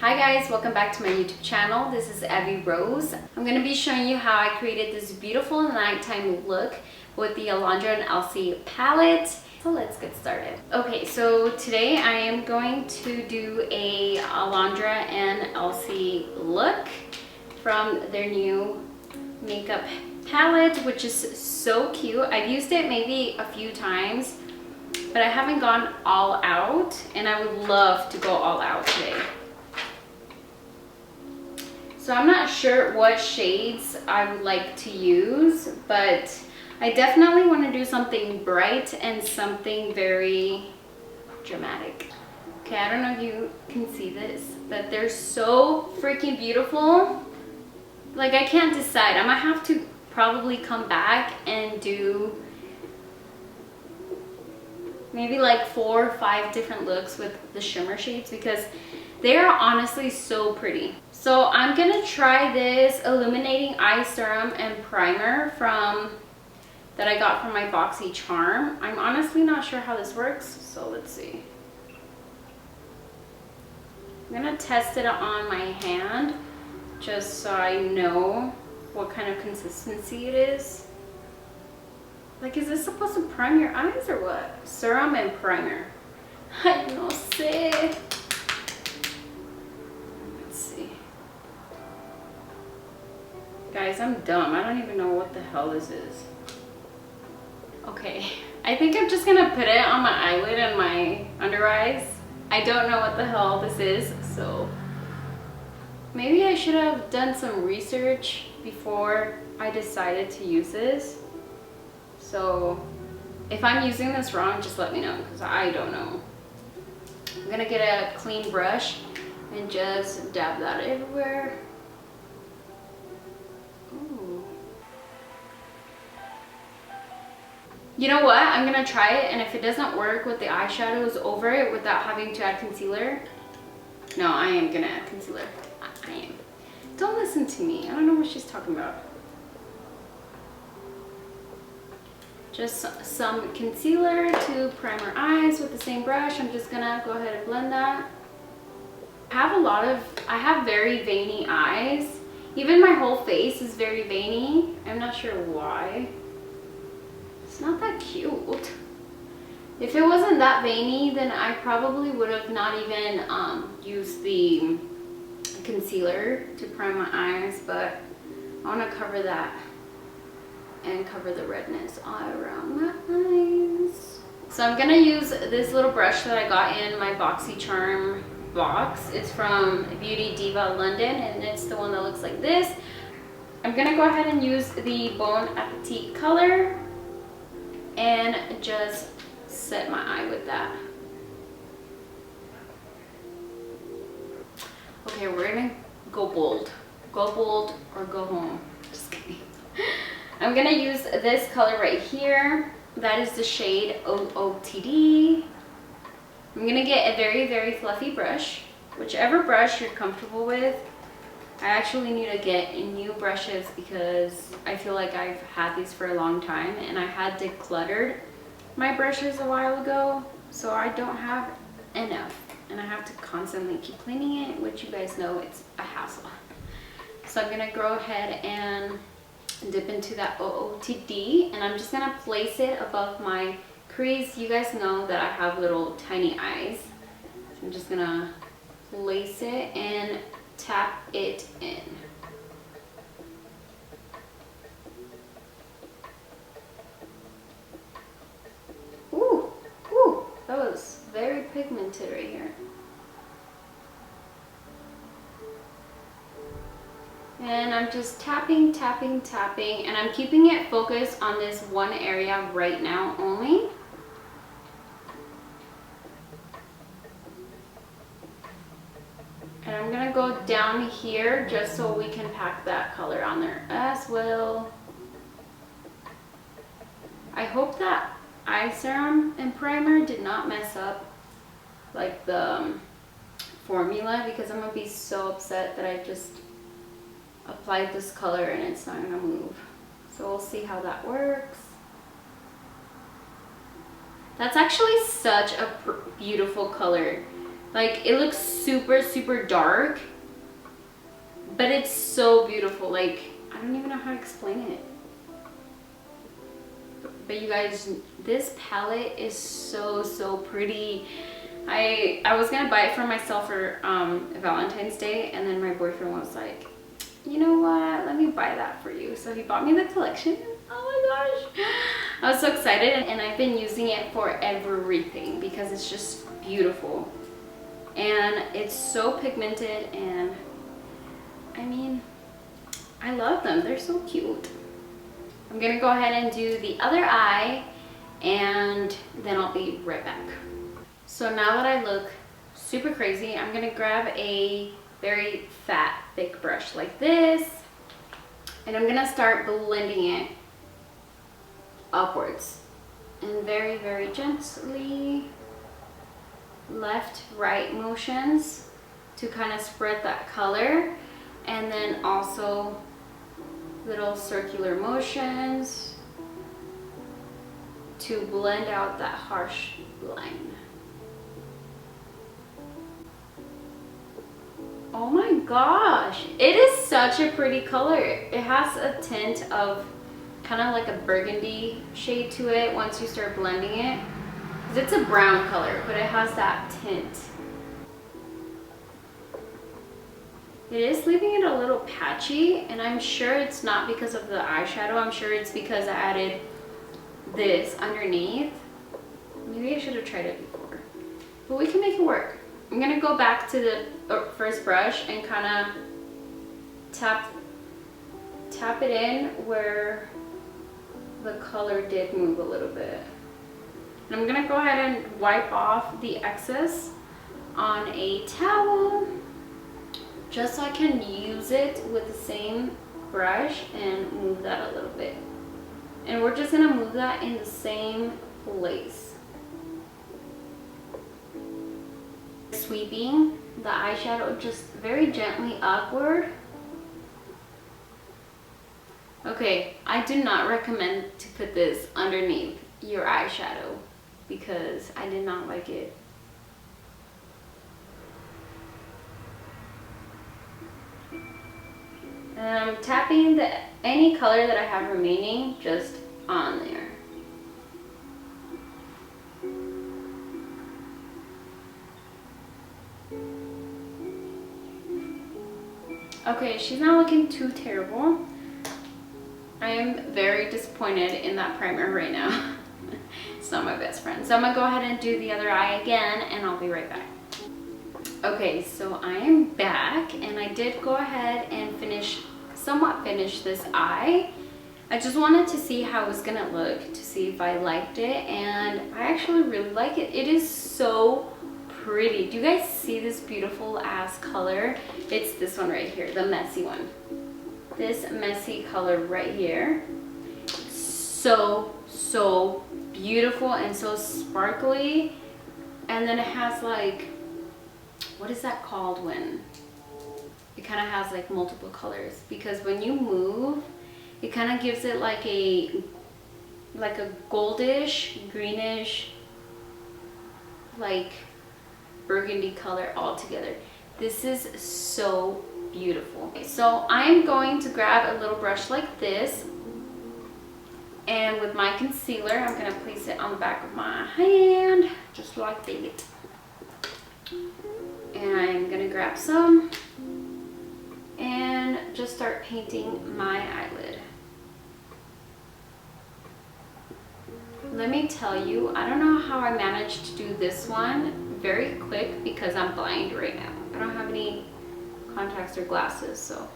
Hi guys, welcome back to my YouTube channel. This is Evie Rose. I'm going to be showing you how I created this beautiful nighttime look with the Alondra and Elsy palette. So let's get started. Okay, so today I am going to do a Alondra and Elsy look from their new makeup palette, which is so cute. I've used it maybe a few times, but I haven't gone all out, and I would love to go all out today. So I'm not sure what shades I would like to use, but I definitely want to do something bright and something very dramatic. Okay, I don't know if you can see this, but they're so freaking beautiful. Like, I can't decide. I might have to probably come back and do maybe like 4 or 5 different looks with the shimmer shades because they are honestly so pretty. So I'm gonna try this Illuminating Eye Serum and Primer that I got from my Boxy Charm. I'm honestly not sure how this works, so let's see. I'm gonna test it on my hand just so I know what kind of consistency it is. Like, is this supposed to prime your eyes or what? Serum and primer. I no sé. Let's see. Guys, I'm dumb. I don't even know what the hell this is. Okay, I think I'm just gonna put it on my eyelid and my under eyes. I don't know what the hell this is, so maybe I should have done some research before I decided to use this. So if I'm using this wrong, just let me know because I don't know. I'm gonna get a clean brush and just dab that everywhere. Ooh. You know what? I'm gonna try it, and if it doesn't work with the eyeshadows over it without having to add concealer, no, I am gonna add concealer. I am. Don't listen to me. I don't know what she's talking about. Just some concealer to prime our eyes with the same brush. I'm just gonna go ahead and blend that. I have very veiny eyes. Even my whole face is very veiny. I'm not sure why. It's not that cute. If it wasn't that veiny, then I probably would have not even used the concealer to prime my eyes, but I want to cover that and cover the redness all around my eyes. So I'm gonna use this little brush that I got in my Boxy Charm box. It's from Beauty Diva London, and it's the one that looks like this. I'm gonna go ahead and use the Bon Appetit color and just set my eye with that. Okay, we're gonna go bold. Go bold or go home. Just kidding. I'm gonna use this color right here. That is the shade OOTD. I'm gonna get a very, very fluffy brush. Whichever brush you're comfortable with. I actually need to get new brushes because I feel like I've had these for a long time, and I had decluttered my brushes a while ago, so I don't have enough, and I have to constantly keep cleaning it, which you guys know it's a hassle. So I'm gonna go ahead and dip into that OOTD, and I'm just gonna place it above my crease. You guys know that I have little tiny eyes, so I'm just gonna place it and tap it in. Ooh, ooh, that was very pigmented right here. And I'm just tapping, tapping, tapping, and I'm keeping it focused on this one area right now only. And I'm gonna go down here just so we can pack that color on there as well. I hope that eye serum and primer did not mess up like the formula, because I'm gonna be so upset that I just applied this color and it's not gonna move. So we'll see how that works. That's actually such a beautiful color. Like, it looks super, super dark, but it's so beautiful. Like, I don't even know how to explain it. But you guys, this palette is so, so pretty. I was gonna buy it for myself for Valentine's Day, and then my boyfriend was like, you know what, let me buy that for you. So he bought me the collection. Oh my gosh, I was so excited, and I've been using it for everything because it's just beautiful. And it's so pigmented, and I mean, I love them. They're so cute. I'm gonna go ahead and do the other eye, and then I'll be right back. So now that I look super crazy, I'm gonna grab a very fat, thick brush like this, and I'm gonna start blending it upwards. And very, very gently, left, right motions to kind of spread that color, and then also little circular motions to blend out that harsh line. Oh my gosh, it is such a pretty color. It has a tint of kind of like a burgundy shade to it once you start blending it. It's a brown color, but it has that tint. It is leaving it a little patchy, and I'm sure it's not because of the eyeshadow. I'm sure it's because I added this underneath. Maybe I should have tried it before, but we can make it work. I'm gonna go back to the first brush and kind of tap it in where the color did move a little bit. And I'm gonna go ahead and wipe off the excess on a towel, just so I can use it with the same brush and move that a little bit. And we're just gonna move that in the same place. Sweeping the eyeshadow just very gently upward. Okay, I do not recommend to put this underneath your eyeshadow because I did not like it. And I'm tapping any color that I have remaining just on there. Okay, she's not looking too terrible. I am very disappointed in that primer right now. It's not my best friend. So I'm gonna go ahead and do the other eye again, and I'll be right back. Okay, so I am back, and I did go ahead and somewhat finish this eye. I just wanted to see how it was gonna look, to see if I liked it, and I actually really like it. It is so pretty. Do you guys see this beautiful ass color? It's this one right here, the messy one. This messy color right here. So beautiful and so sparkly. And then it has like, what is that called when it kind of has like multiple colors? Because when you move, it kind of gives it like a goldish, greenish, like burgundy color all together. This is so beautiful. Okay, so I'm going to grab a little brush like this, and with my concealer I'm going to place it on the back of my hand just like that, and I'm going to grab some and just start painting my eyelid. Let me tell you, I don't know how I managed to do this one very quick because I'm blind right now. I don't have any contacts or glasses, so.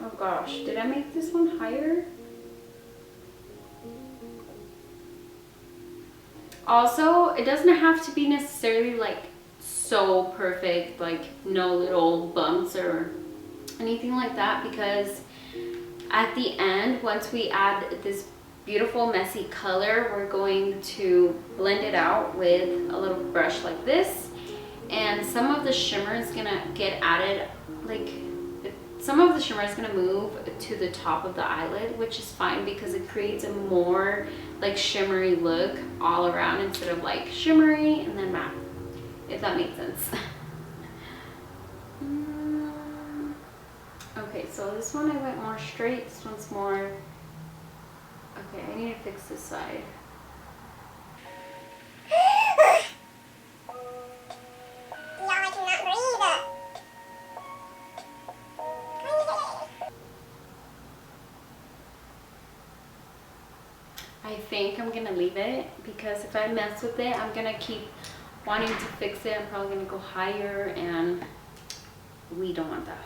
Oh gosh, did I make this one higher? Also, it doesn't have to be necessarily like so perfect, like no little bumps or anything like that, because at the end, once we add this beautiful messy color, we're going to blend it out with a little brush like this. And some of the shimmer is gonna get added, like some of the shimmer is gonna move to the top of the eyelid, which is fine because it creates a more like shimmery look all around instead of like shimmery and then matte, if that makes sense. Okay, so this one I went more straight, this one's more, okay, I need to fix this side. I think I'm gonna leave it because if I mess with it, I'm gonna keep wanting to fix it. I'm probably gonna go higher and we don't want that.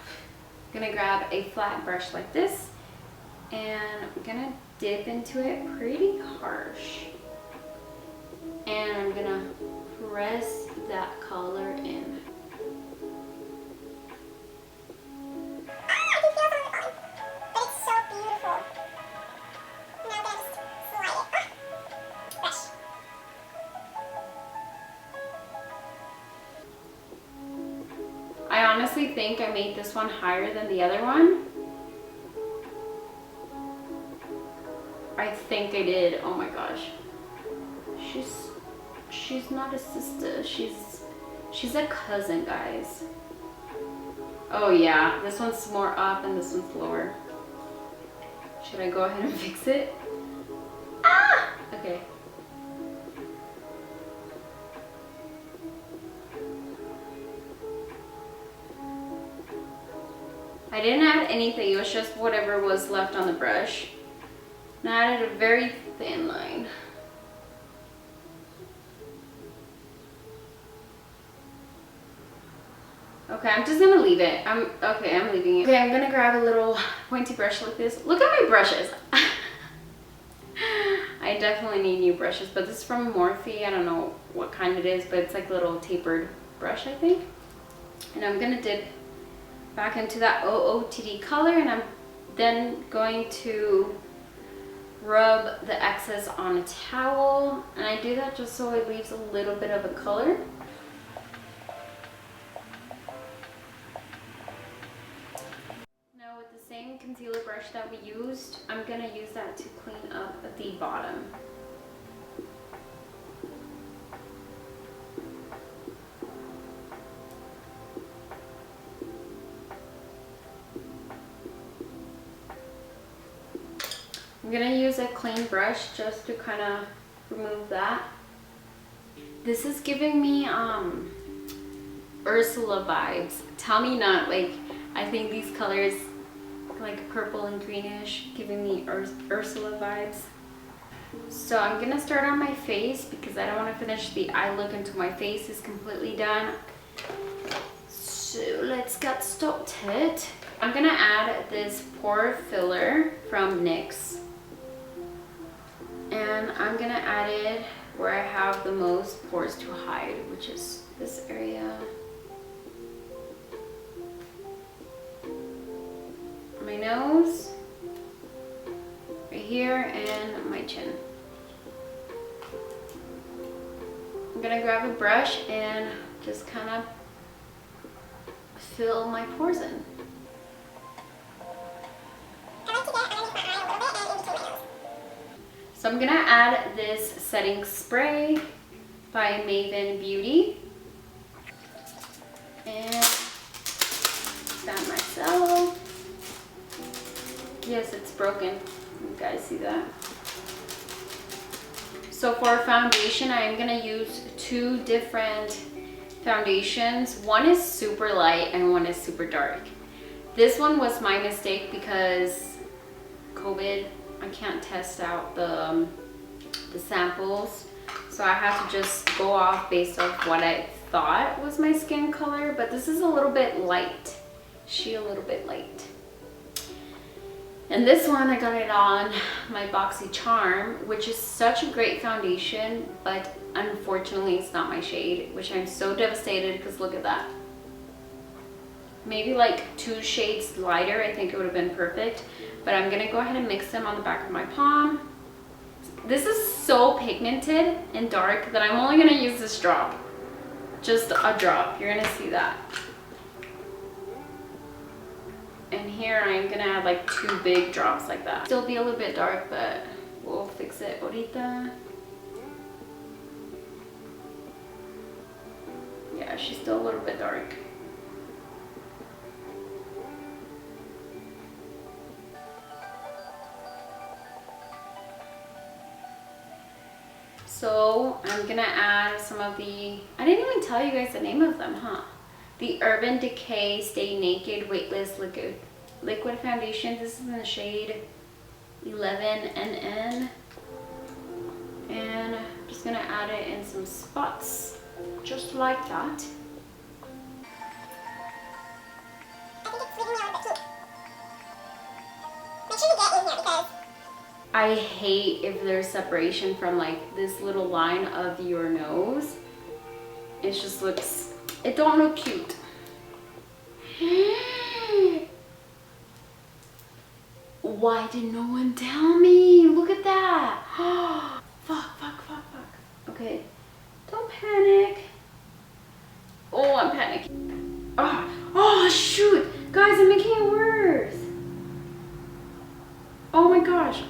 I'm gonna grab a flat brush like this and I'm gonna dip into it pretty harsh. And I'm gonna press that color in. I honestly think I made this one higher than the other one. I think I did. Oh my gosh. She's not a sister. She's a cousin, guys. Oh yeah, this one's more up and this one's lower. Should I go ahead and fix it? Ah! Okay. I didn't add anything, it was just whatever was left on the brush. And I added a very thin line. Okay, I'm just gonna leave it. I'm leaving it. Okay, I'm gonna grab a little pointy brush like this. Look at my brushes. I definitely need new brushes, but this is from Morphe. I don't know what kind it is, but it's like a little tapered brush, I think. And I'm gonna dip back into that OOTD color, and I'm then going to rub the excess on a towel, and I do that just so it leaves a little bit of a color. Now with the same concealer brush that we used, I'm gonna use that to clean up the bottom. I'm gonna use a clean brush just to kind of remove that. This is giving me Ursula vibes. Tell me not, like I think these colors like purple and greenish giving me Ursula vibes. So I'm gonna start on my face because I don't want to finish the eye look until my face is completely done. So let's get started. I'm gonna add this Pore Filler from NYX. And I'm gonna add it where I have the most pores to hide, which is this area. My nose, right here, and my chin. I'm gonna grab a brush and just kind of fill my pores in. So I'm gonna add this setting spray by Maven Beauty. And found myself. Yes, it's broken. You guys see that? So for foundation, I am gonna use two different foundations. One is super light and one is super dark. This one was my mistake because COVID, I can't test out the samples, so I have to just go off based off what I thought was my skin color, but this is a little bit light. She a little bit light. And this one, I got it on my Boxy Charm, which is such a great foundation, but unfortunately it's not my shade, which I'm so devastated because look at that. Maybe like 2 shades lighter, I think it would have been perfect. But I'm gonna go ahead and mix them on the back of my palm. This is so pigmented and dark that I'm only gonna use this drop. Just a drop, you're gonna see that. And here I'm gonna add like 2 big drops like that. Still be a little bit dark, but we'll fix it ahorita. Yeah, she's still a little bit dark. So I'm gonna add some of the, I didn't even tell you guys the name of them, huh? The Urban Decay Stay Naked Weightless Liquid Foundation. This is in the shade 11NN. And I'm just gonna add it in some spots, just like that. I hate if there's separation from like this little line of your nose. It just looks, it don't look cute. Why did no one tell me? Look at that. Fuck. Okay, don't panic. Oh, I'm panicking. Oh shoot, guys, I'm making it worse. Oh my gosh,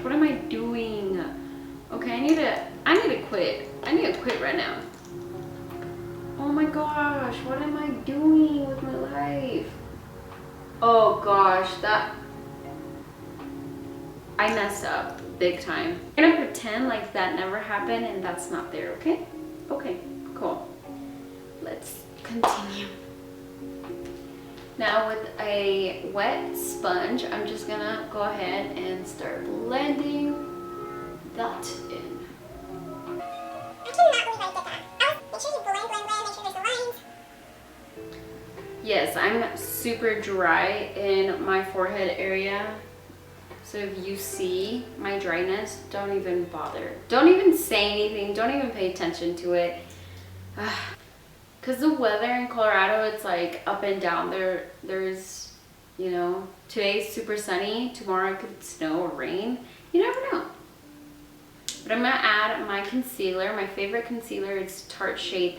what am I doing? Okay, I need to quit. I need to quit right now. Oh my gosh, what am I doing with my life? Oh gosh, I messed up big time. I'm gonna pretend like that never happened and that's not there, okay? Okay, cool. Let's continue. Now with a wet sponge, I'm just gonna go ahead and start blending that in. Yes, I'm super dry in my forehead area. So if you see my dryness, don't even bother. Don't even say anything, don't even pay attention to it. Because the weather in Colorado, it's like up and down. There's, you know, today's super sunny, tomorrow it could snow or rain. You never know. But I'm gonna add my concealer. My favorite concealer is Tarte Shape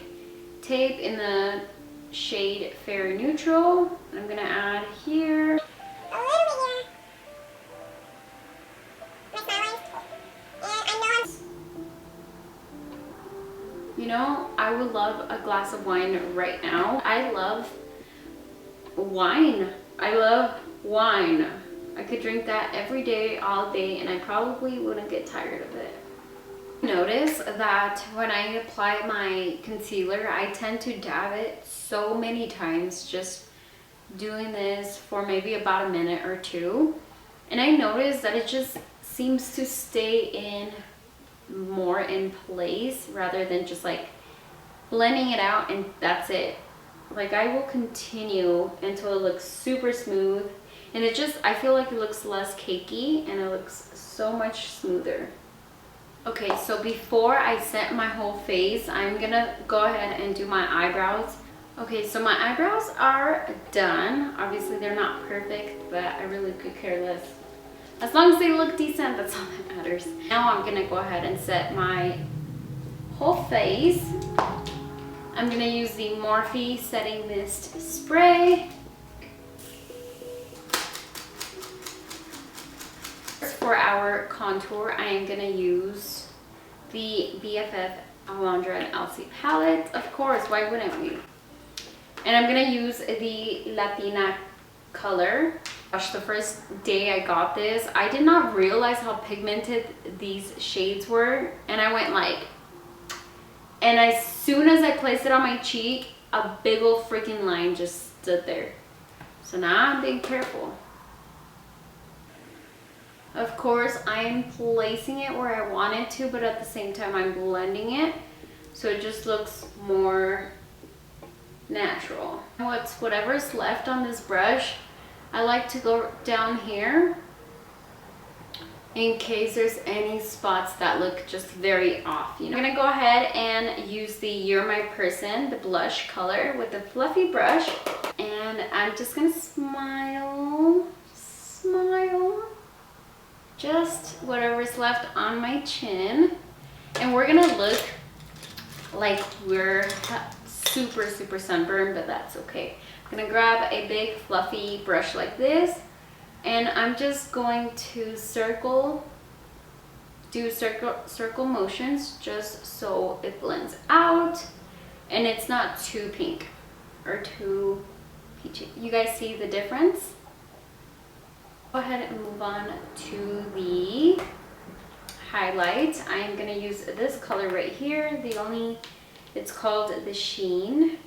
Tape in the shade Fair Neutral. I'm gonna add here. You know, I would love a glass of wine right now. I love wine. I love wine. I could drink that every day, all day, and I probably wouldn't get tired of it. Notice that when I apply my concealer, I tend to dab it so many times, just doing this for maybe about a minute or 2. And I notice that it just seems to stay in more in place rather than just like blending it out and that's it. Like I will continue until it looks super smooth, and it just, I feel like it looks less cakey and it looks so much smoother. Okay, so before I set my whole face, I'm gonna go ahead and do my eyebrows. Okay, so my eyebrows are done. Obviously they're not perfect, but I really could care less. As long as they look decent, that's all that matters. Now I'm gonna go ahead and set my whole face. I'm gonna use the Morphe Setting Mist Spray. For our contour, I am gonna use the BFF Alondra and Elsy palette. Of course, why wouldn't we? And I'm gonna use the Latina color. Gosh, the first day I got this, I did not realize how pigmented these shades were, and I went like, and as soon as I placed it on my cheek, a big old freaking line just stood there. So now I'm being careful. Of course, I'm placing it where I want it to, but at the same time I'm blending it so it just looks more natural. Whatever's left on this brush, I like to go down here in case there's any spots that look just very off. You know, I'm gonna go ahead and use the You're My Person, the blush color, with a fluffy brush, and I'm just gonna smile. just whatever's left on my chin. And we're gonna look like we're super sunburned, but that's okay. I'm gonna grab a big fluffy brush like this, and I'm just going to do circle motions just so it blends out and it's not too pink or too peachy. You guys see the difference? Go ahead and move on to the highlight. I'm gonna use this color right here. It's called the Sheen.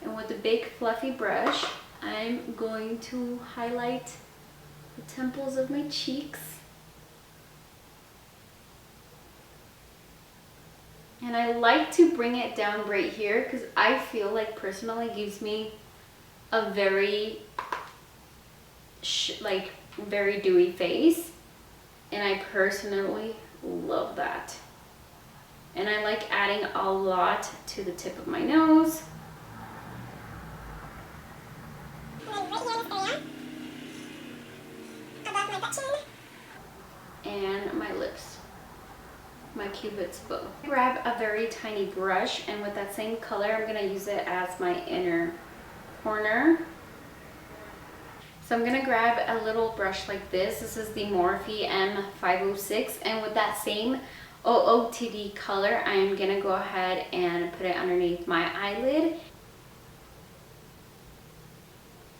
And with the big fluffy brush, I'm going to highlight the temples of my cheeks. And I like to bring it down right here because I feel like personally gives me a very very dewy face, and I personally love that. And I like adding a lot to the tip of my nose. And my lips, my cupid's bow. Grab a very tiny brush, and with that same color I'm going to use it as my inner corner. So I'm going to grab a little brush like this. This is the Morphe M506, and with that same OOTD color I'm going to go ahead and put it underneath my eyelid.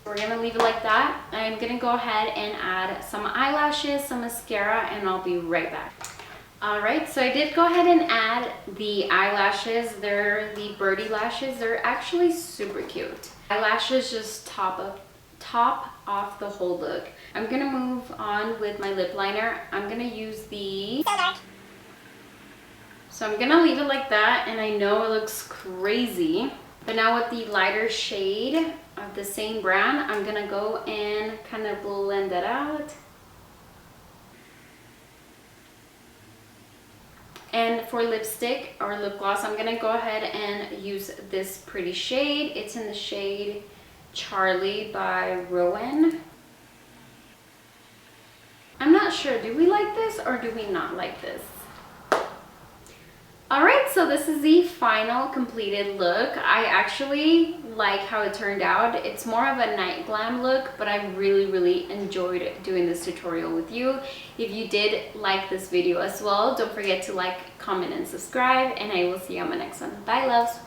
We're going to leave it like that. I'm going to go ahead and add some eyelashes, some mascara, and I'll be right back. Alright, so I did go ahead and add the eyelashes. They're the birdie lashes. They're actually super cute. Eyelashes just top off the whole look. I'm going to move on with my lip liner. I'm going to use the... So I'm going to leave it like that, and I know it looks crazy. But now with the lighter shade of the same brand, I'm going to go and kind of blend it out. And for lipstick or lip gloss, I'm going to go ahead and use this pretty shade. It's in the shade Charlie by Rowan. I'm not sure, do we like this or do we not like this? Alright, so this is the final completed look. I actually like how it turned out. It's more of a night glam look, but I really enjoyed doing this tutorial with you. If you did like this video as well, don't forget to like, comment, and subscribe, and I will see you on my next one. Bye, loves!